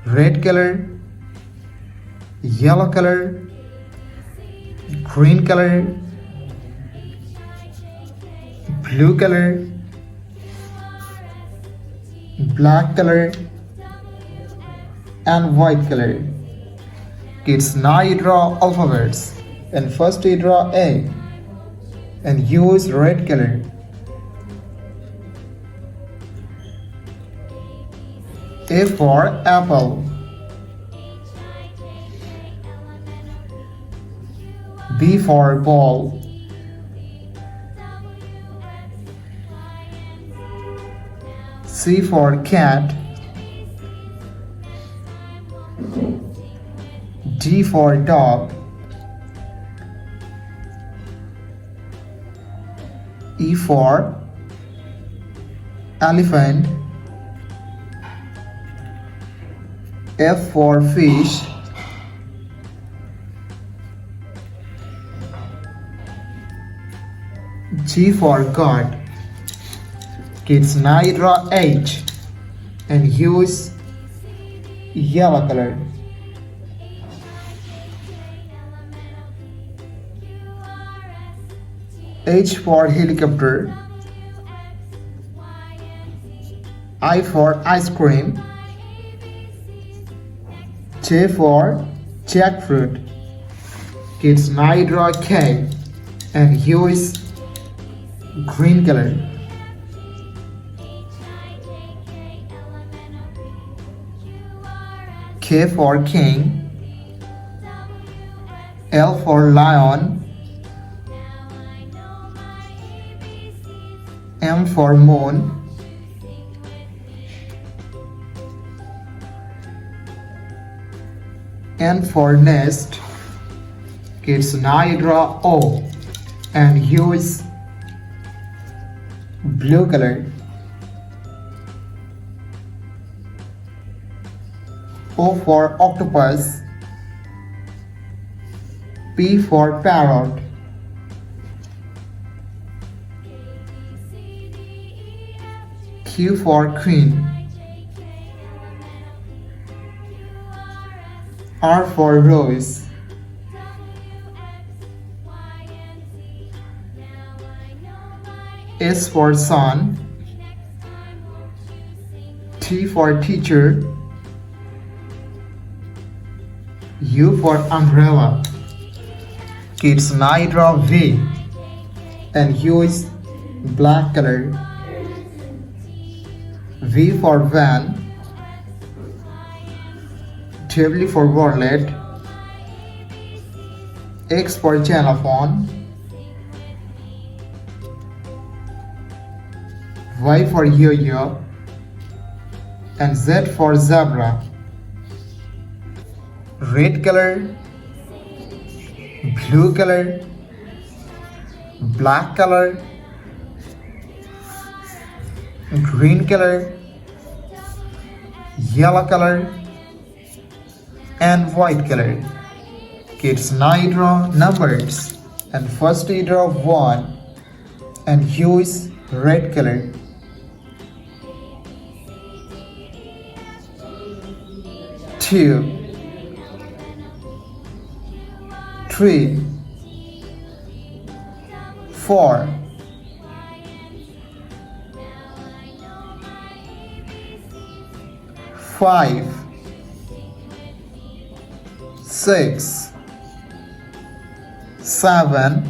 red color, yellow color, green color, blue color, black color, and white color. Kids, now you draw alphabets. And first you draw A and use red color. A for apple. B for ball. C for cat. D for dog. E for elephant. F for fish. G for God. Kids, now you draw H and use yellow color. H for helicopter. I for ice cream. J for jackfruit. Kids, now you draw K and use green color. K for king. L for lion. M for moon. N for nest. Kids, now you draw O and use blue color. O for octopus. P for parrot. Q for queen. R for rose. S for sun. T for teacher. U for umbrella. Kids, now you draw V and use black color. V for van. W for wallet. X for xylophone. Y for yo-yo. And Z for zebra. Red color, blue color, black color, green color, yellow color, and white color. Kids, now you draw numbers. And first you draw 1 and use red color. 2, 3, 4, 5, 6, 7,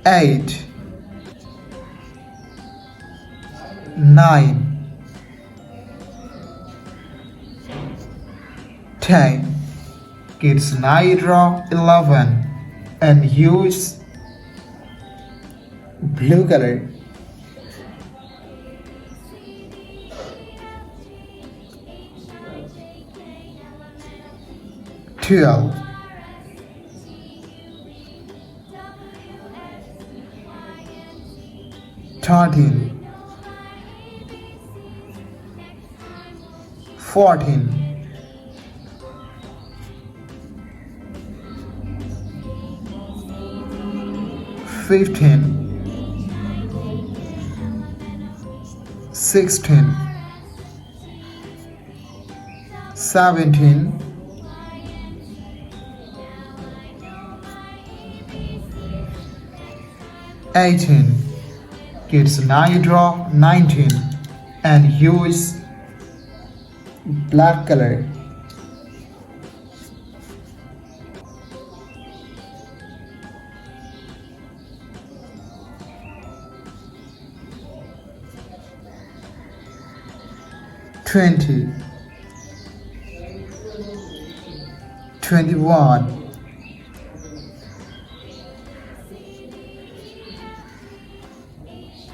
8, 9, 10. Kids, now you draw 11 and use blue color. 12, 13, 14, 15, 16, 17, 18. Kids, now you draw 19 and use black color. 20, 21,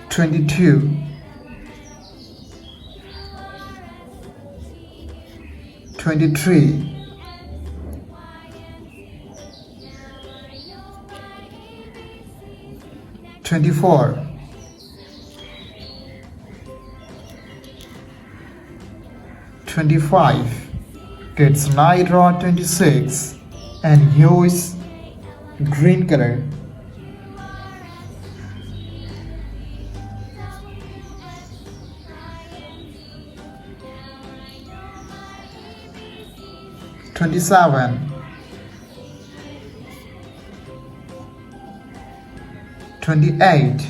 22, 23, 24, 25. Kids, now you draw 26 and use green color. 27, 28,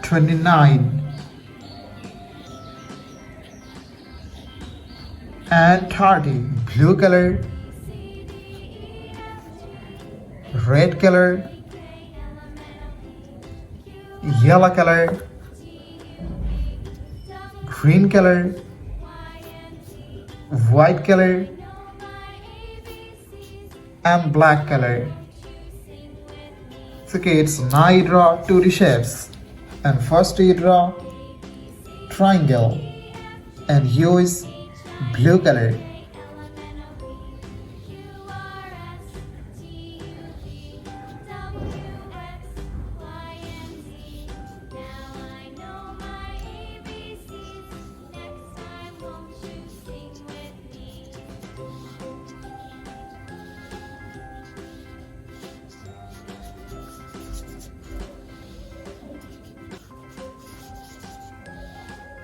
29 and 30. Blue color, red color, yellow color, green color, white color and black color. So kids, now you draw 2D shapes. And first you draw triangle and use blue color.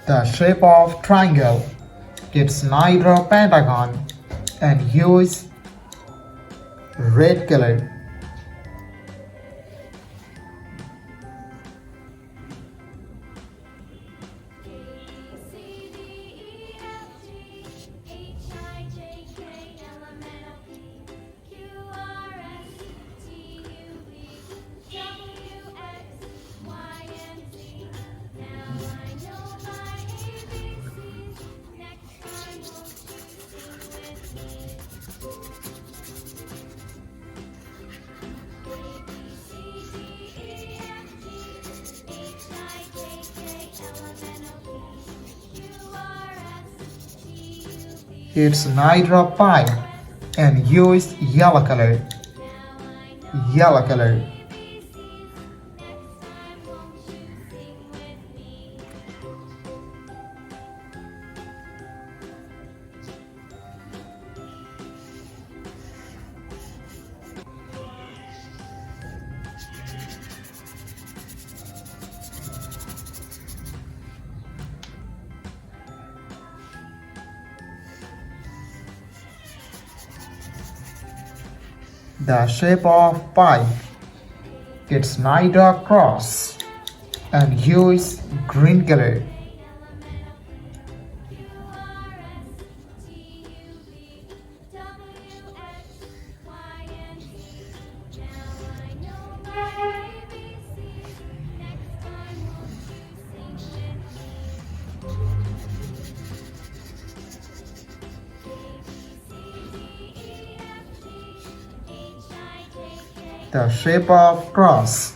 The shape of triangle. Kids, now you draw pentagon and use red color. It's now draw pie and use yellow color. Yellow color. The shape of pie. It's now draw cross and use green color. The shape of cross.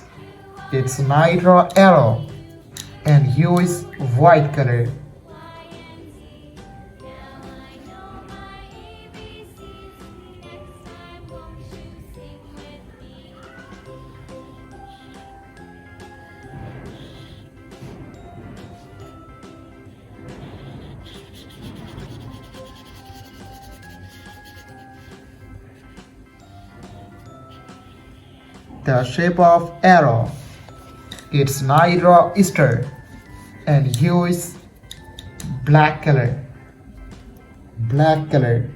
It's now draw arrow and use white color. The shape of arrow. Kids now draw Easter and use black color. Black color.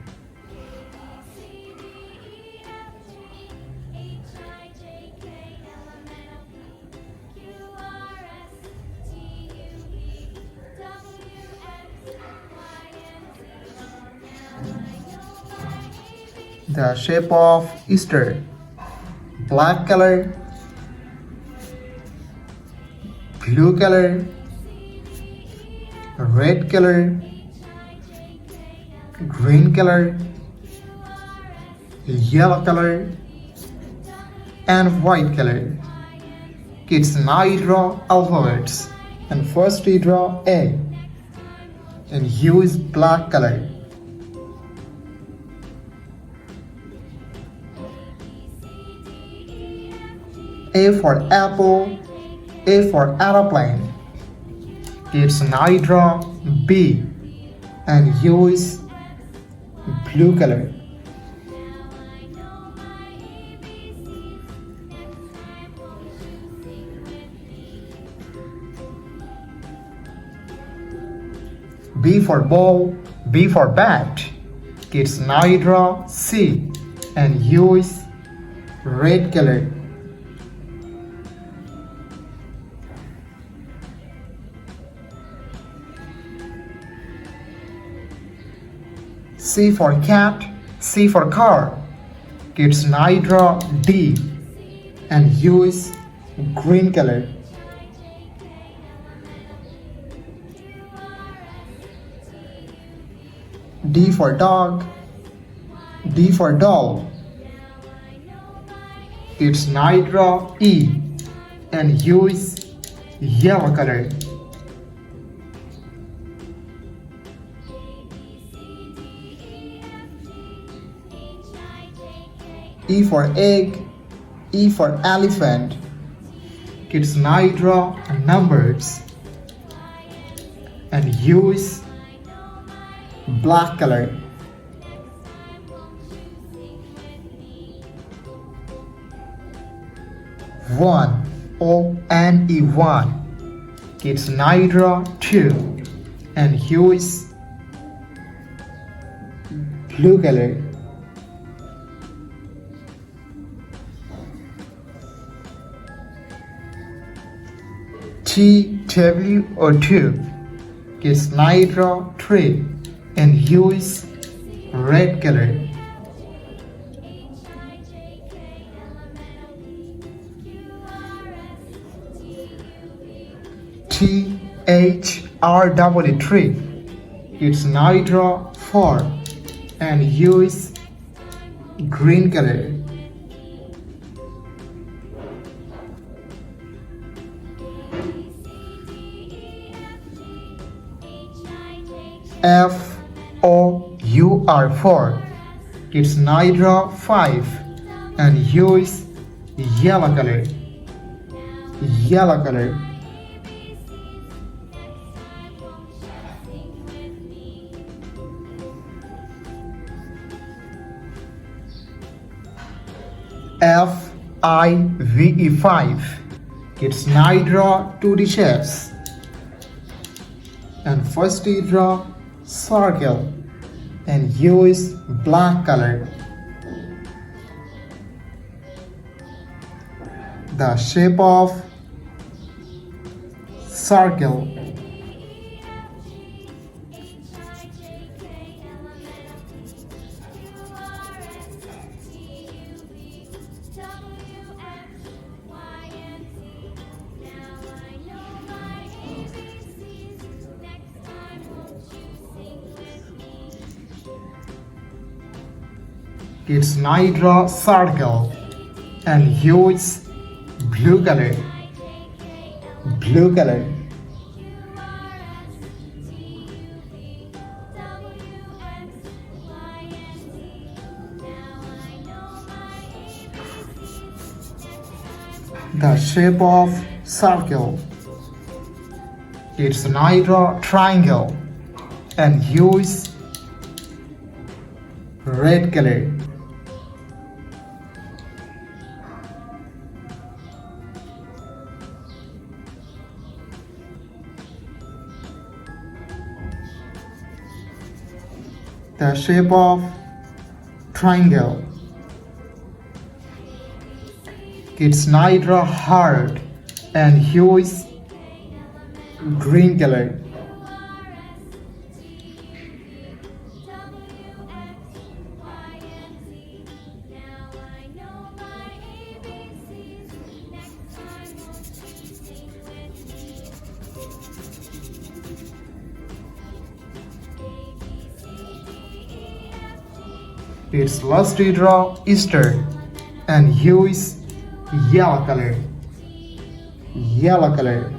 The shape of Easter. Black color, blue color, red color, green color, yellow color, and white color. Kids now draw alphabets. And first we draw A and use black color. A for apple, A for aeroplane. Kids now draw B and use blue color. B for ball, B for bat. Kids now draw C and use red color. C for cat, C for car. Kids now draw D and use green color. D for dog, D for doll. Kids now draw E and use yellow color. E for egg, E for elephant. Kids now draw numbers and use black color. One, O-N-E, one. Kids now draw two and use blue color. T-W-O-2. Kids now draw three and use red color. T-H-R-W-3. Kids now draw four and use green color. F-O-U-R-4. Kids now draw five and use yellow color. Yellow color. F-I-V-E 5. Kids now draw two dishes. And first we draw circle and use black color. The shape of circle. Kids now draw circle and use blue color. Blue color. The shape of circle. Kids now draw triangle and use red color. The shape of triangle. Its night draw heart and hue is green color. Its last draw Easter and hue is yellow color. Yellow color.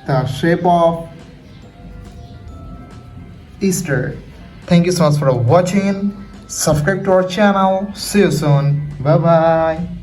The shape of Easter. Thank you so much for watching. Subscribe to our channel. See you soon. Bye bye.